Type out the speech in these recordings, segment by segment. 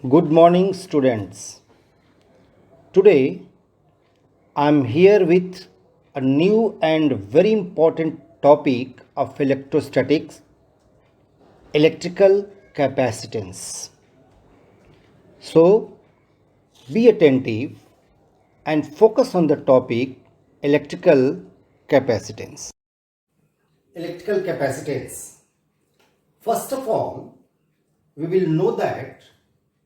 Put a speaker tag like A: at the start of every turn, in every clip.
A: Good morning, students. Today I am here with a new and very important topic of electrostatics, electrical capacitance. So, be attentive and focus on the topic electrical capacitance. Electrical capacitance. First of all, we will know that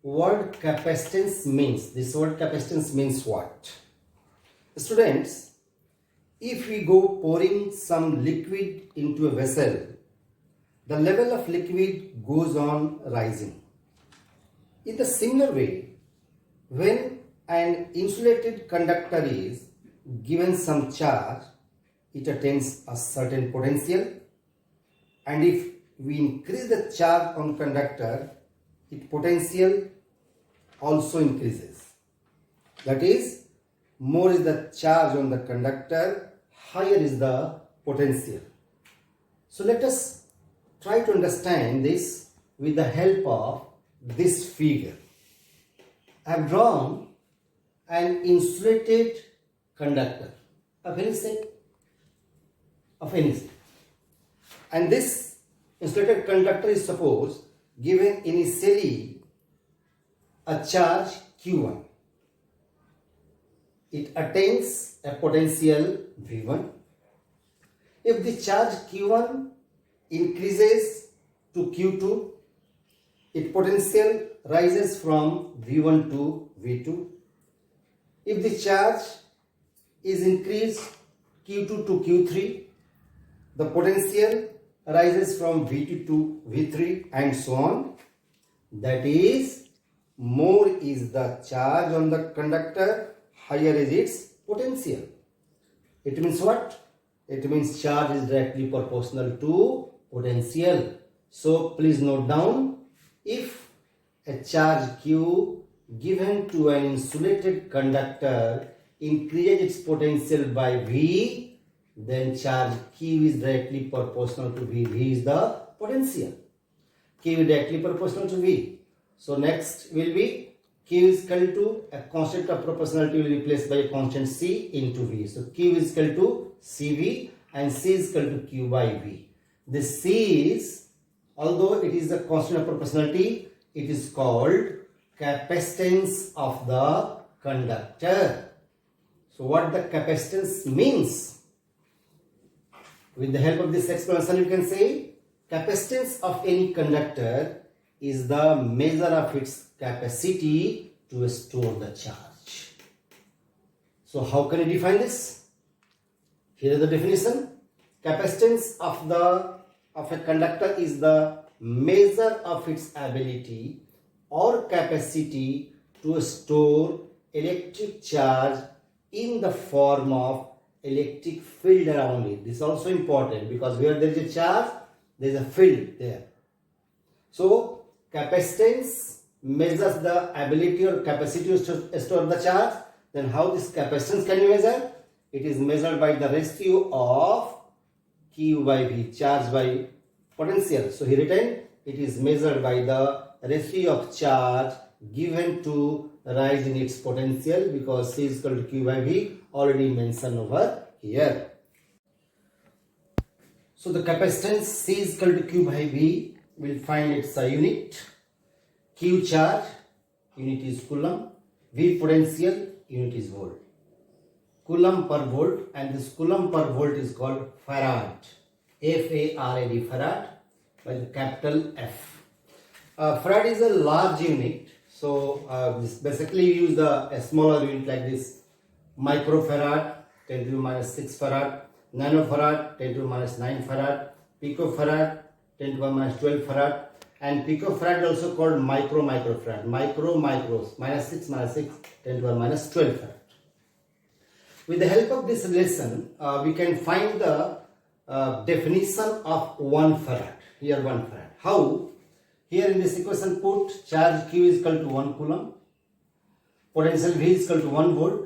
A: word capacitance means. This word capacitance means what? Students, if we go pouring some liquid into a vessel, the level of liquid goes on rising. In the similar way, when an insulated conductor is given some charge, it attains a certain potential, and if we increase the charge on conductor, its potential also increases. That is, more is the charge on the conductor, higher is the potential. So let us try to understand this with the help of this figure. I have drawn an insulated conductor of any shape, and this insulated conductor is suppose given initially a charge Q1. It attains a potential V1. If the charge Q1 increases to Q2, its potential rises from V1 to V2. If the charge is increased Q2 to Q3, the potential rises from V2 to V3 and so on. That is, more is the charge on the conductor, higher is its potential. It means what? It means charge is directly proportional to potential. So please note down, if a charge Q given to an insulated conductor increases its potential by V, then charge Q is directly proportional to V. V is the potential. Q is directly proportional to V. So next will be Q is equal to a constant of proportionality will be replaced by a constant C into V. So Q is equal to CV and C is equal to Q by V. This C is, although it is a constant of proportionality, it is called capacitance of the conductor. So what the capacitance means? With the help of this explanation, you can say capacitance of any conductor is the measure of its capacity to store the charge. So how can you define this? Here is the definition. Capacitance of a conductor is the measure of its ability or capacity to store electric charge in the form of electric field around it. This is also important because where there is a charge, there is a field there. So capacitance measures the ability or capacity to store the charge. Then how this capacitance can be measured? It is measured by the ratio of Q by V, charge by potential. So here written, it is measured by the ratio of charge given to rise in its potential, because C is equal to Q by V, already mentioned over here. So the capacitance C is equal to Q by V, we'll find its a unit. Q charge, unit is coulomb. V potential, unit is volt. Coulomb per volt, and this coulomb per volt is called farad. F-A-R-A-D, farad, by the capital F. Farad is a large unit. So this basically we use a smaller unit like this: microfarad, 10 to the minus 6 farad, nanofarad, 10 to the minus 9 farad, picofarad, 10 to the minus 12 farad, and picofarad is also called microfarad. Micros, minus 6, 10 to the minus 12 farad. With the help of this lesson, we can find the definition of 1 farad. Here 1 farad. How? Here in this equation put charge Q is equal to 1 coulomb, potential V is equal to 1 volt.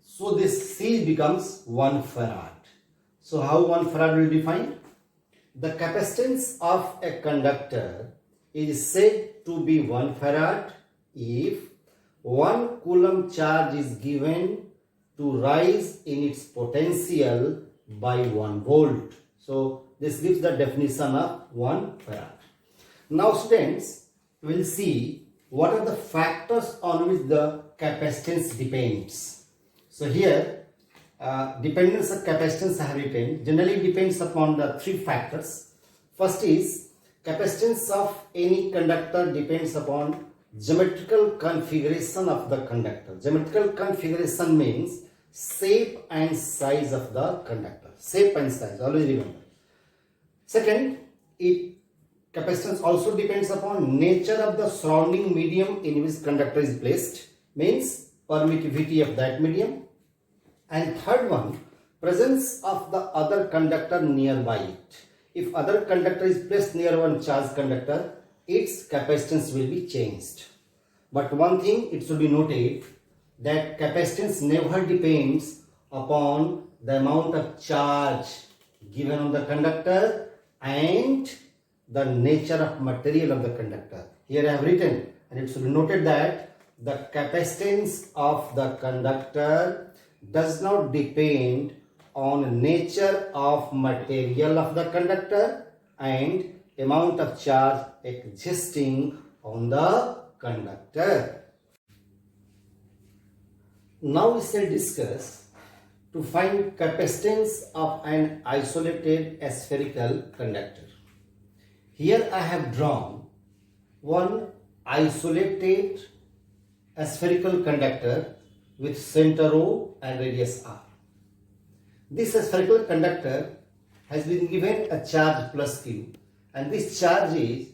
A: So this C becomes 1 farad. So how 1 farad will be defined? The capacitance of a conductor is said to be 1 farad if 1 coulomb charge is given to rise in its potential by 1 volt. So this gives the definition of 1 farad. Now students, we'll see what are the factors on which the capacitance depends. So here dependence of capacitance I have written generally depends upon the 3 factors. First is capacitance of any conductor depends upon geometrical configuration of the conductor. Geometrical configuration means shape and size of the conductor. Shape and size, always remember. Second, capacitance also depends upon nature of the surrounding medium in which conductor is placed, means permittivity of that medium. And third one, presence of the other conductor nearby it. If other conductor is placed near one charged conductor, its capacitance will be changed. But one thing it should be noted that capacitance never depends upon the amount of charge given on the conductor and the nature of material of the conductor. Here I have written, and it should be noted that the capacitance of the conductor does not depend on nature of material of the conductor and amount of charge existing on the conductor. Now we shall discuss to find capacitance of an isolated spherical conductor. Here I have drawn one isolated spherical conductor with center O and radius R. This spherical conductor has been given a charge plus Q, and this charge is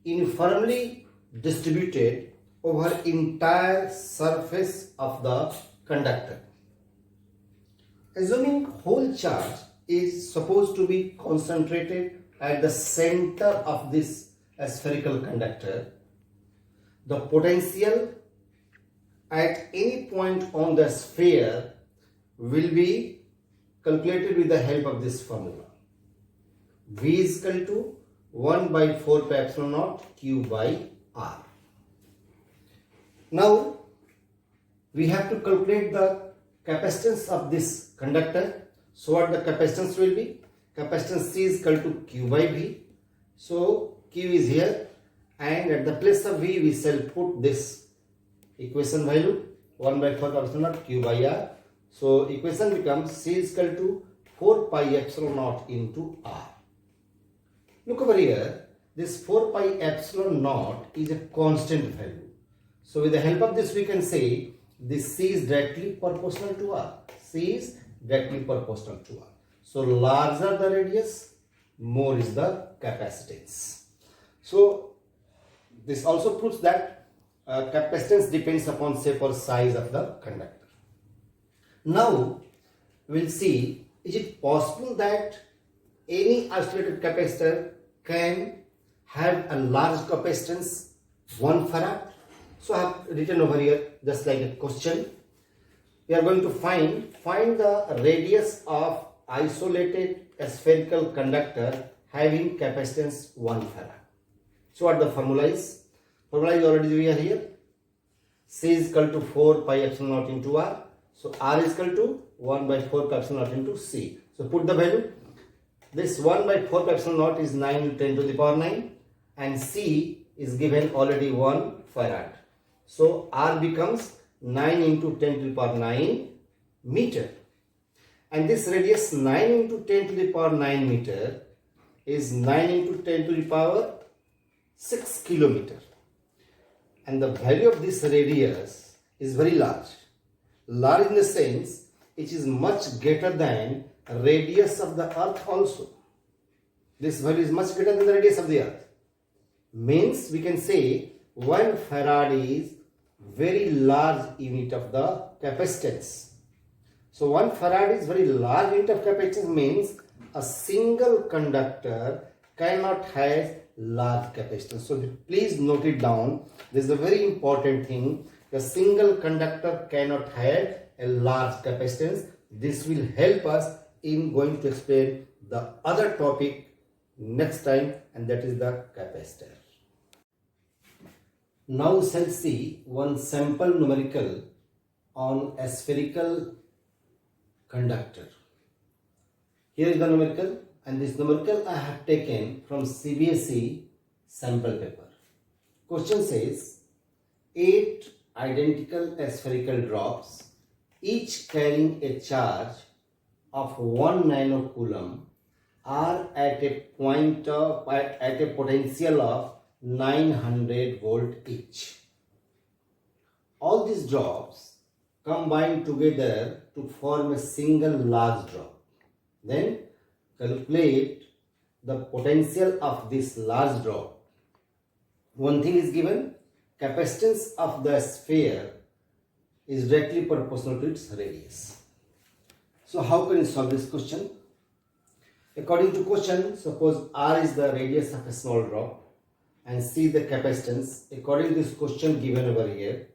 A: uniformly distributed over entire surface of the conductor. Assuming whole charge is supposed to be concentrated at the center of this spherical conductor, the potential at any point on the sphere will be calculated with the help of this formula. V is equal to 1 by 4 pi epsilon naught Q by R. Now we have to calculate the capacitance of this conductor. So what the capacitance will be? Capacitance C is equal to Q by V. So Q is here, and at the place of V we shall put this equation value 1 by 4 pi epsilon naught Q by R. So equation becomes C is equal to 4 pi epsilon naught into R. Look over here, this 4 pi epsilon naught is a constant value. So with the help of this we can say this C is directly proportional to R. C is directly proportional to R. So larger the radius, more is the capacitance. So this also proves that capacitance depends upon shape or size of the conductor. Now we'll see, is it possible that any isolated capacitor can have a large capacitance 1 farad? So I have written over here just like a question. We are going to find the radius of isolated spherical conductor having capacitance 1 farad. So what the formula is? Formula is already here. C is equal to 4 pi epsilon naught into R. So R is equal to 1 by 4 pi epsilon naught into C. So put the value. This 1 by 4 pi epsilon naught is 9 into 10 to the power 9, and C is given already 1 farad. So R becomes 9 into 10 to the power 9 meter. And this radius 9 into 10 to the power 9 meter is 9 into 10 to the power 6 kilometer. And the value of this radius is very large. Large in the sense it is much greater than radius of the earth also. This value is much greater than the radius of the earth. Means we can say 1 farad is very large unit of the capacitance. So 1 farad is very large unit of capacitance, means a single conductor cannot have large capacitance. So please note it down. This is a very important thing. The single conductor cannot have a large capacitance. This will help us in going to explain the other topic next time, and that is the capacitor. Now shall see one sample numerical on a spherical conductor. Here is the numerical, and this numerical I have taken from CBSE sample paper. Question says 8 identical spherical drops, each carrying a charge of 1 nanocoulomb, are at a potential of 900 volt each. All these drops combine together to form a single large drop. Then calculate the potential of this large drop. One thing is given, capacitance of the sphere is directly proportional to its radius. So how can you solve this question? According to question, suppose R is the radius of a small drop and C the capacitance. According to this question given over here,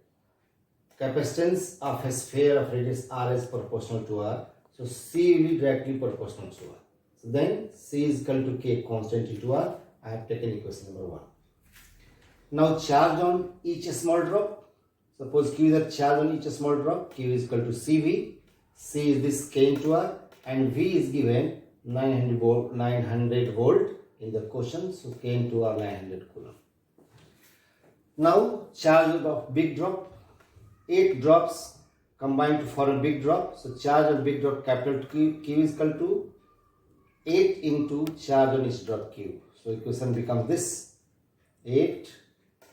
A: capacitance of a sphere of radius R is proportional to R. So C will be directly proportional to R. So then C is equal to K constant into R. I have taken equation number 1. Now charge on each small drop. Suppose Q is the charge on each small drop. Q is equal to CV. C is this K into R. And V is given 900 volt in the question. So K into R 900 coulomb. Now charge of big drop. 8 drops combined to form a big drop. So charge of big drop capital Q is equal to 8 into charge on each drop Q. So equation becomes this 8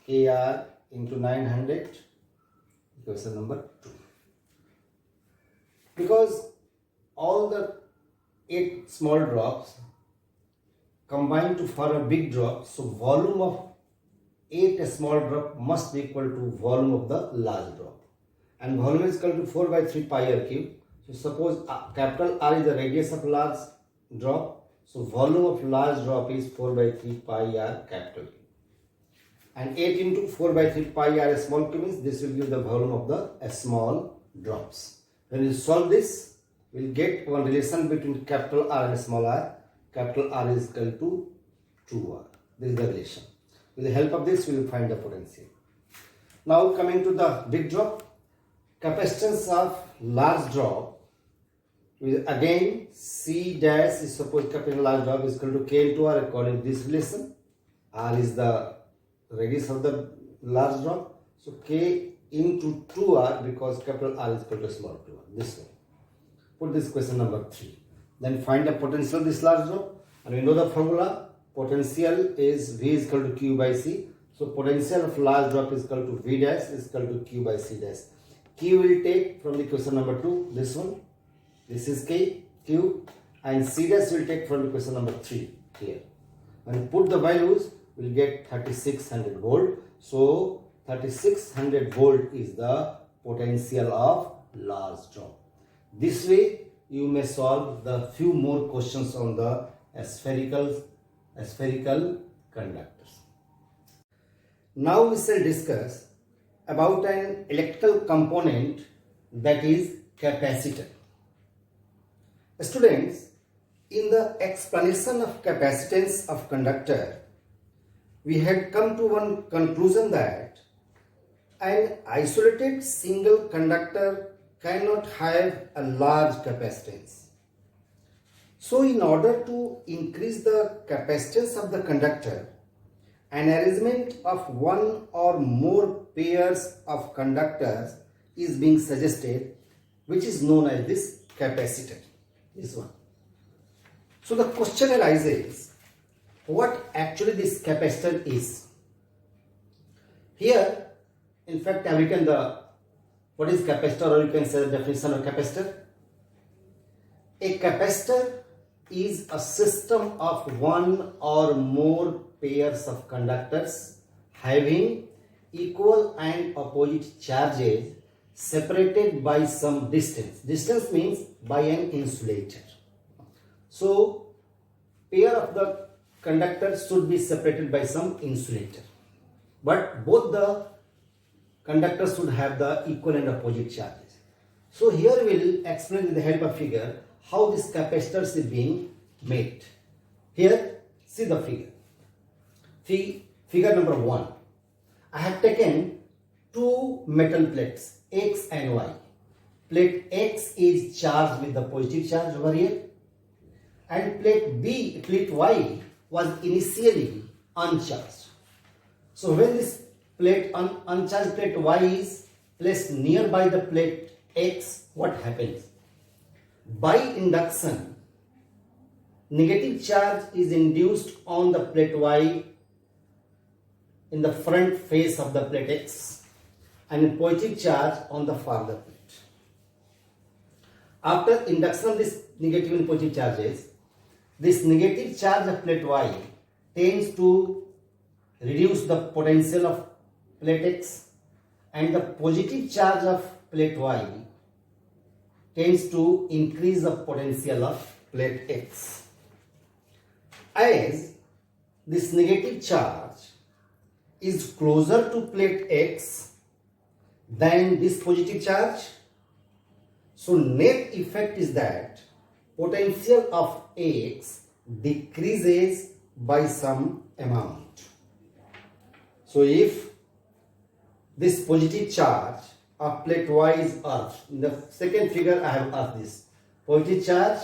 A: KR into 900, equation number 2. Because all the 8 small drops combine to form a big drop, so volume of 8 small drop must be equal to volume of the large drop. And volume is equal to 4 by 3 pi r cube. So suppose capital R is the radius of large drop. So volume of large drop is 4 by 3 pi r capital Q. And 8 into 4 by 3 pi r small q means this will give the volume of the small drops. When you solve this, we will get one relation between capital R and small r. Capital R is equal to 2r. This is the relation. With the help of this, we will find the potential. Now coming to the big drop. Capacitance of large drop is again C dash is suppose capital large drop is equal to K into R according to this relation. R is the radius of the large drop. So K into 2R because capital R is equal to small 2R. This way. Put this question number 3. Then find the potential of this large drop. And we know the formula. Potential is V is equal to Q by C. So potential of large drop is equal to V dash is equal to Q by C dash. Q will take from the question number 2, this one. This is K, Q. And C dash will take from the question number 3 here. When put the values, we'll get 3600 volt. So 3600 volt is the potential of large drop. This way you may solve the few more questions on the spherical conductors. Now we shall discuss about an electrical component that is capacitor. Students, in the explanation of capacitance of conductor, we had come to one conclusion that an isolated single conductor cannot have a large capacitance. So in order to increase the capacitance of the conductor, an arrangement of one or more pairs of conductors is being suggested, which is known as this capacitor. This one. So the question arises, what actually this capacitor is? Here, in fact, I have written what is capacitor, or you can say the definition of capacitor. A capacitor is a system of one or more pairs of conductors having equal and opposite charges separated by some distance. Distance means by an insulator. So, pair of the conductors should be separated by some insulator. But both the conductors should have the equal and opposite charges. So, here we will explain with the help of figure how this capacitor is being made. Here, see the figure. Figure number 1. I have taken two metal plates X and Y. Plate X is charged with the positive charge over here, and plate Y was initially uncharged. So when this uncharged plate Y is placed nearby the plate X, what happens? By induction, negative charge is induced on the plate Y in the front face of the plate X and positive charge on the farther plate. After induction of this negative and positive charges, this negative charge of plate Y tends to reduce the potential of plate X, and the positive charge of plate Y tends to increase the potential of plate X. As this negative charge is closer to plate X than this positive charge, so net effect is that potential of X decreases by some amount. So if this positive charge of plate Y is earth, in the second figure I have earthed this. Positive charge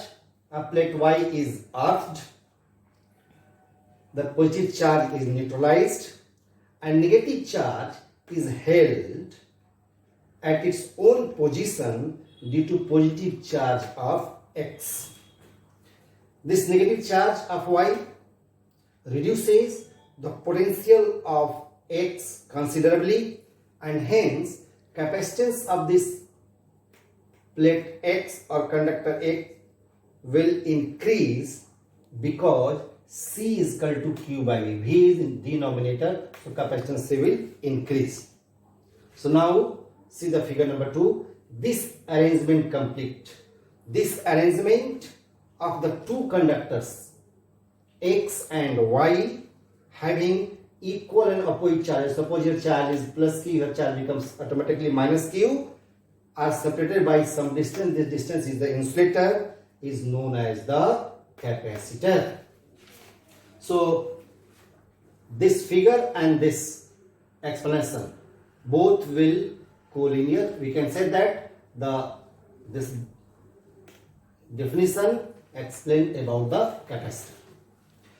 A: of plate Y is earthed, the positive charge is neutralized, and negative charge is held at its own position due to positive charge of X. This negative charge of Y reduces the potential of X considerably, and hence capacitance of this plate X or conductor X will increase because C is equal to Q by V. V is in denominator, so capacitance C will increase. So now see the figure number 2. This arrangement complete. This arrangement of the two conductors X and Y having equal and opposite charges. Suppose your charge is plus Q, your charge becomes automatically minus Q, are separated by some distance. This distance is the insulator, is known as the capacitor. So this figure and this explanation both will collinear. We can say that this definition explain about the capacitor.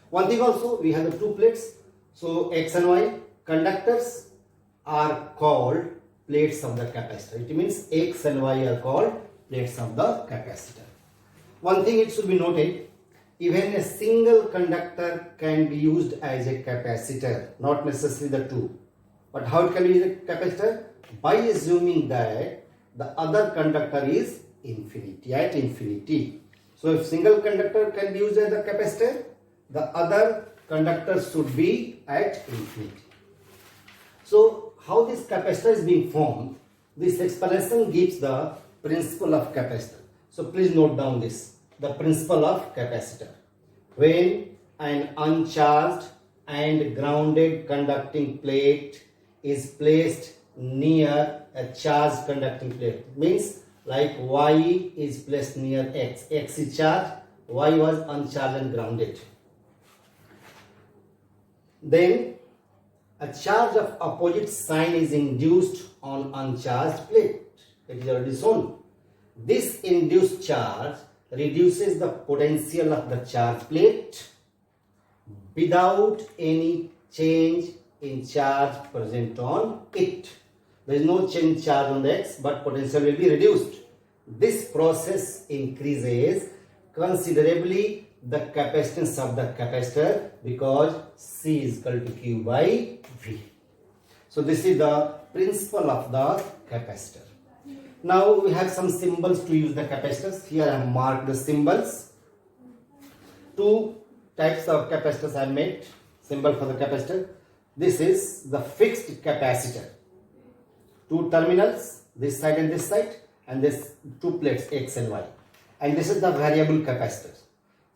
A: One thing also, we have the two plates. So X and Y conductors are called plates of the capacitor. It means X and Y are called plates of the capacitor. One thing it should be noted, even a single conductor can be used as a capacitor, not necessarily the two. But how it can be used as a capacitor? By assuming that the other conductor is infinity, at infinity. So if single conductor can be used as a capacitor, the other conductor should be at infinity. So how this capacitor is being formed, this explanation gives the principle of capacitor. So please note down this, the principle of capacitor. When an uncharged and grounded conducting plate is placed near a charged conducting plate, means like Y is placed near X, X is charged, Y was uncharged and grounded. Then a charge of opposite sign is induced on uncharged plate. It is already shown. This induced charge reduces the potential of the charged plate without any change in charge present on it. There is no change in charge on the X, but potential will be reduced. This process increases considerably the capacitance of the capacitor because C is equal to Q by V. So this is the principle of the capacitor. Now we have some symbols to use the capacitors. Here I have marked the symbols. Two types of capacitors I have made. Symbol for the capacitor. This is the fixed capacitor. Two terminals, this side and this side, and this two plates X and Y. And this is the variable capacitor.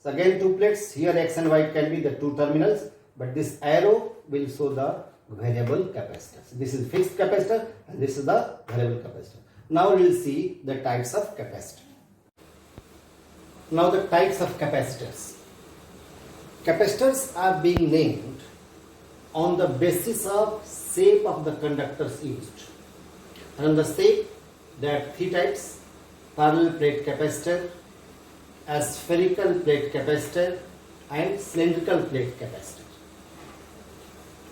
A: So again two plates, here X and Y can be the two terminals, but this arrow will show the variable capacitor. So this is fixed capacitor and this is the variable capacitor. Now we will see the types of capacitor. Now the types of capacitors. Capacitors are being named on the basis of shape of the conductors used. And on the shape, there are three types: parallel plate capacitor, spherical plate capacitor, and cylindrical plate capacitor.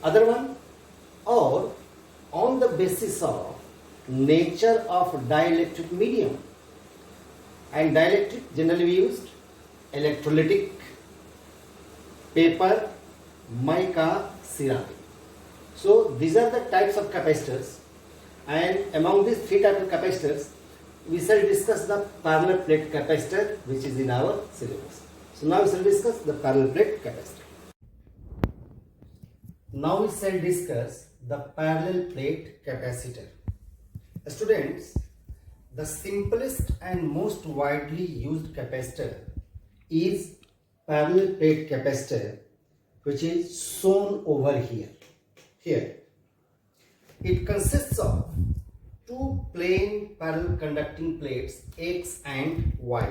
A: Other one, or on the basis of nature of dielectric medium. And dielectric generally we used electrolytic, paper, mica, ceramic. So these are the types of capacitors, and among these three types of capacitors we shall discuss the parallel plate capacitor, which is in our syllabus. So now we shall discuss the parallel plate capacitor. Now we shall discuss the parallel plate capacitor. Students, the simplest and most widely used capacitor is parallel plate capacitor, which is shown over here. It consists of two plain parallel conducting plates X and Y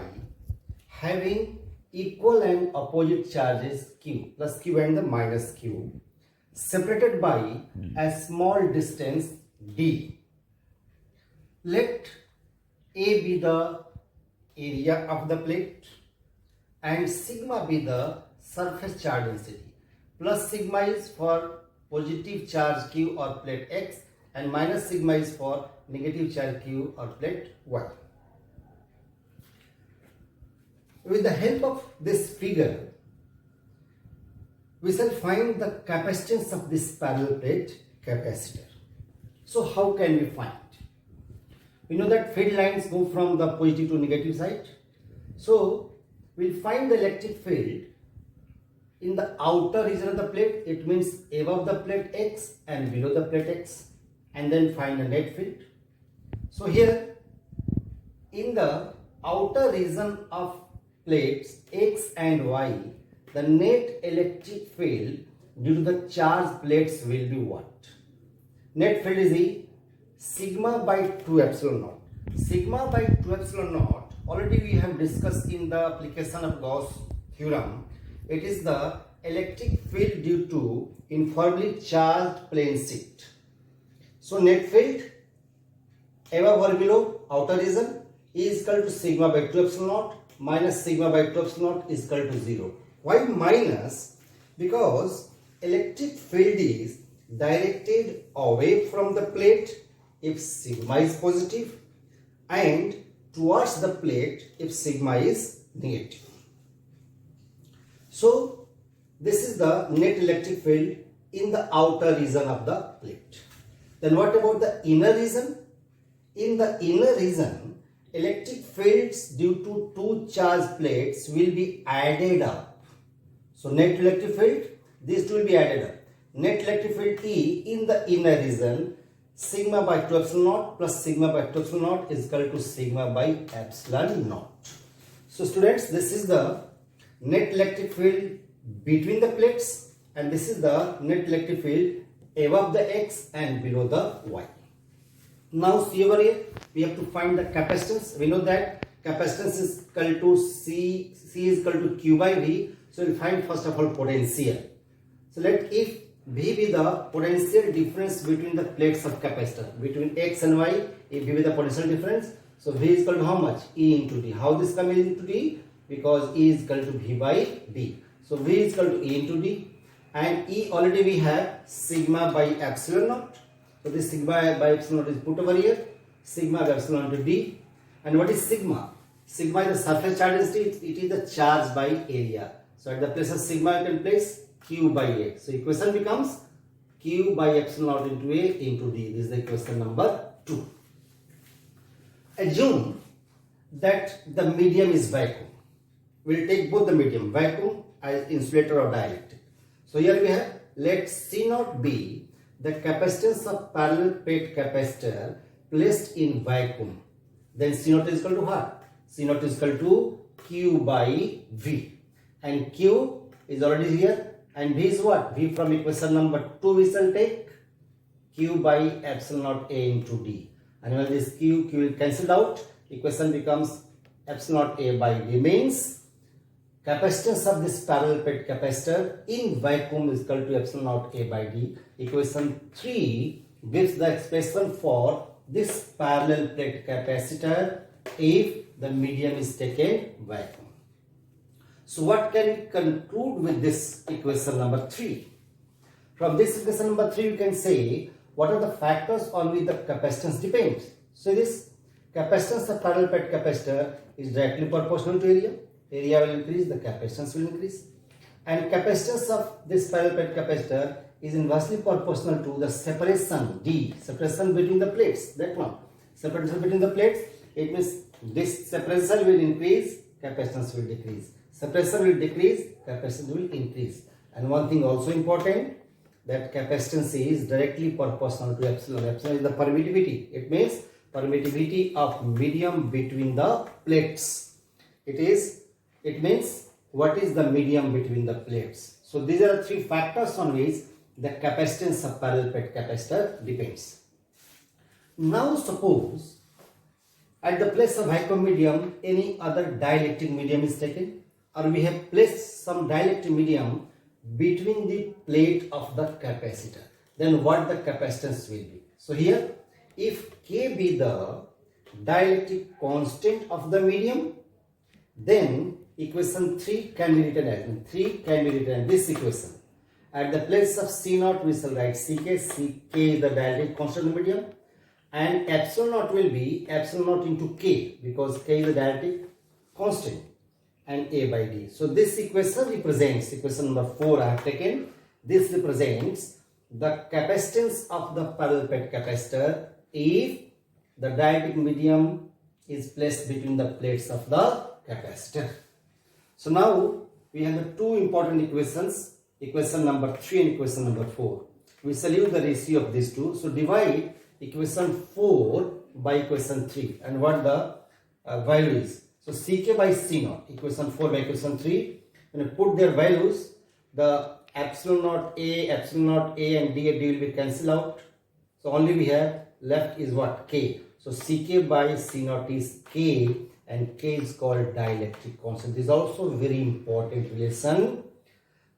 A: having equal and opposite charges Q, plus Q and the minus Q, separated by a small distance D. Let A be the area of the plate and sigma be the surface charge density. Plus sigma is for positive charge Q or plate X, and minus sigma is for negative charge Q or plate Y. With the help of this figure, we shall find the capacitance of this parallel plate capacitor. So how can we find? We know that field lines go from the positive to negative side. So we'll find the electric field in the outer region of the plate. It means above the plate X and below the plate X, and then find the net field. So here in the outer region of plates X and Y, the net electric field due to the charged plates will be what? Net field is E sigma by 2 epsilon naught. Sigma by 2 epsilon naught already we have discussed in the application of Gauss theorem. It is the electric field due to uniformly charged plane sheet. So net field above or below outer region is equal to sigma by 2 epsilon naught minus sigma by 2 epsilon naught is equal to 0. Why minus? Because electric field is directed away from the plate if sigma is positive and towards the plate if sigma is negative. So this is the net electric field in the outer region of the plate. Then what about the inner region? In the inner region, electric fields due to two charged plates will be added up. So net electric field, these two will be added up. Net electric field E in the inner region, sigma by 2 epsilon naught plus sigma by 2 epsilon naught is equal to sigma by epsilon naught. So students, this is the net electric field between the plates, and this is the net electric field above the X and below the Y. Now see over here, we have to find the capacitance. We know that capacitance is equal to C is equal to Q by V. So we'll find first of all potential. So let if V be the potential difference between the plates of capacitor between X and Y, if V be the potential difference, so V is equal to how much? E into D. How this comes into D? Because E is equal to V by D. So V is equal to E into D, and E already we have sigma by epsilon naught. So this sigma by epsilon naught is put over here, sigma by epsilon into D. And what is sigma? Sigma is the surface charge density, it is the charge by area. So at the place of sigma you can place Q by A. So equation becomes Q by epsilon naught into A into D. This is the equation number 2. Assume that the medium is vacuum. We will take both the medium, vacuum as insulator or dielectric. So here we have, let C naught be the capacitance of parallel plate capacitor placed in vacuum. Then C naught is equal to what? C naught is equal to Q by V. And Q is already here. And V is what? V from equation number 2 we shall take Q by epsilon naught A into D. And when this Q will cancel out, equation becomes epsilon naught A by D means capacitance of this parallel plate capacitor in vacuum is equal to epsilon naught A by D. Equation 3 gives the expression for this parallel plate capacitor if the medium is taken vacuum. So what can we conclude with this equation number 3? From this equation number 3 we can say what are the factors on which the capacitance depends. So this capacitance of parallel plate capacitor is directly proportional to area. Area will increase, the capacitance will increase. And capacitance of this parallel plate capacitor is inversely proportional to the separation D, separation between the plates. That one, separation between the plates, it means this separation will increase, capacitance will decrease. Separation will decrease, capacitance will increase. And one thing also important, that capacitance is directly proportional to epsilon. Epsilon is the permittivity. It means permittivity of medium between the plates. It means what is the medium between the plates. So these are the 3 factors on which the capacitance of parallel plate capacitor depends. Now suppose at the place of vacuum medium any other dielectric medium is taken, or we have placed some dielectric medium between the plate of the capacitor, then what the capacitance will be. So here, if K be the dielectric constant of the medium, then equation 3 can be written as this equation. At the place of C naught we shall write Ck is the dielectric constant of the medium, and epsilon naught will be epsilon naught into K, because K is the dielectric constant, and A by D. So this equation represents, equation number 4 I have taken, this represents the capacitance of the parallel plate capacitor if the dielectric medium is placed between the plates of the capacitor. So now we have the 2 important equations, equation number 3 and equation number 4. We shall use the ratio of these 2. So divide equation 4 by equation 3, and what the value is. So Ck by C naught, equation 4 by equation 3, when you put their values, the epsilon naught A and D will be cancelled out. So only we have left is what? K. So Ck by C naught is K, and K is called dielectric constant. This is also a very important relation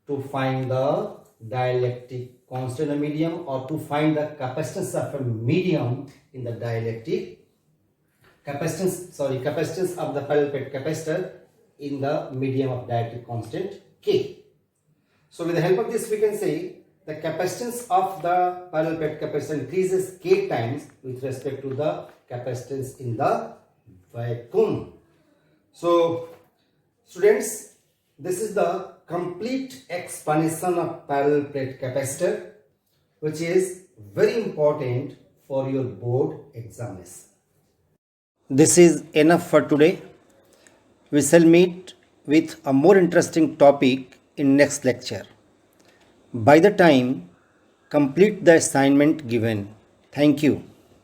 A: to find the dielectric constant of a medium, or to find the capacitance of a medium in the dielectric capacitance of the parallel plate capacitor in the medium of dielectric constant K. So with the help of this we can say the capacitance of the parallel plate capacitor increases K times with respect to the capacitance in the vacuum. So students, this is the complete explanation of parallel plate capacitor, which is very important for your board examination. This is enough for today. We shall meet with a more interesting topic in next lecture. By the time, complete the assignment given. Thank you.